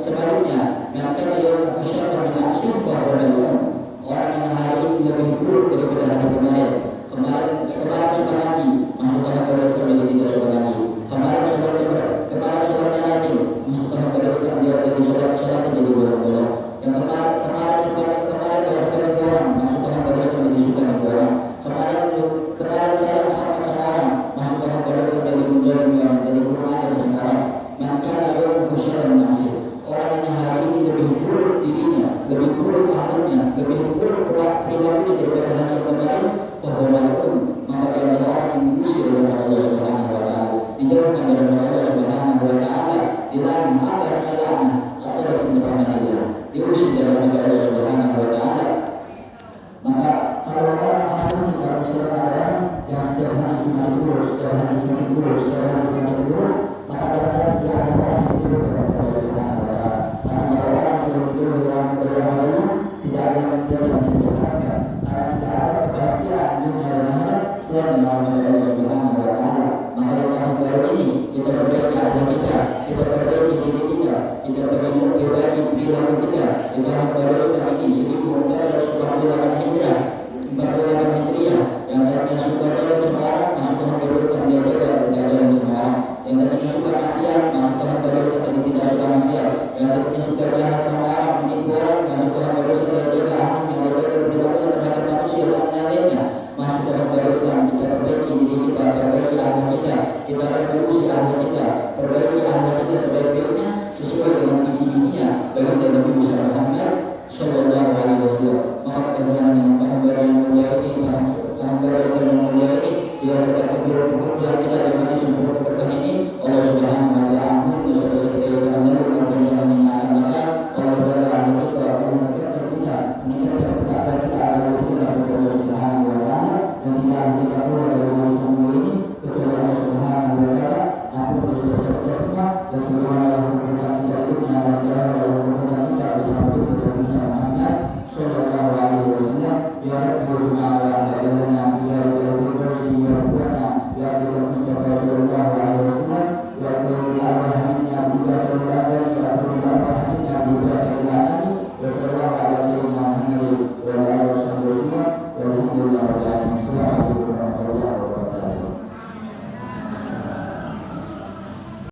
Sebaliknya, yang kata yang musyrik dengan asyik bahwa orang yang hari sebaliknya daripada hal yang kemarin, fahumalaikum, maka dia adalah orang yang diusir oleh Allah Subhanahu wa taala, dijauhkan dari Allah Subhanahu wa taala, dilarang apa yang dilarang atau dari rahmatillah, diusir dari rahmat Allah Subhanahu wa taala. Maka kalau orang ahli dalam surah Al-An'am yang setiap hari semakin buruk, setiap hari semakin buruk, setiap hari semakin buruk, maka kadang-kadang dia ada orang yang tidur kepada Allah Subhanahu wa taala. Karena kalau orang sudah tidur dari Allah, tidak ada yang dia yang bisa diharapkan. Karena tidak ada kebahagiaan dunia dan akhirat selain melawan Allah Subhanahu wa taala. Maka di tahun baru ini kita perbaiki akhlak kita perbaiki diri kita perbaiki perilaku kita. Di tahun baru Islam ini 1448 Hijrah, 48 Hijriah, yang tadinya suka jalan semua orang masuk tahun baru Islam dia jaga tidak jalan semua orang. Yang tadinya suka maksiat masuk tahun baru Islam dia tidak suka maksiat. Yang tadinya suka jahat sama orang menipu orang masuk tahun baru Islam dia jaga akhlaknya, dia jaga perilakunya terhadap manusia dan lain-lainnya. Masuk tahun baru Islam kita perbaiki diri kita, perbaiki akhlak kita revolusi akhlak kita, perbaiki akhlak kita sebaik-baiknya sesuai dengan visi-misinya baginda Nabi Muhammad Sallallahu Alaihi Wasallam. Maka mudah-mudahan tahun baru yang mulia ini, tahun baru Islam yang mulia ini, bila berkat keberkumpulan kita dan manusia berkah ini, Allah Subhanahu Wa Taala ampun dosa-dosa kita yang telah lalu dan mudah-mudahan yang akan datang. Allah Taala akan kita meningkatkan kita, meningkatkan ketaatan kita, agar kita kepada Allah Subhanahu Wa Taala dan tidak kita keluar dari Allah semua ini kecuali Allah Subhanahu Wa Taala ampun dosa-dosa kita semua dan sebagaimana yang kita tidak ikutnya adalah Allah kita bersama kita dan bersama Muhammad Sallallahu Alaihi Wasallam. Ya Rabbi Subhanahu wa ta'ala ya Rabbi kursi ya Rabbana ya Rabbi Mustafa Sallallahu Alaihi Wasallam ya Rabbi Allah minna bika al-adab ya Rabbi Allah minna bika al-adab wa sallallahu ala sayyidina Muhammad wa ala alihi wa sahbihi wa sallam walhamdulillahi rabbil alamin. Assalamu alaikum warahmatullahi wabarakatuh.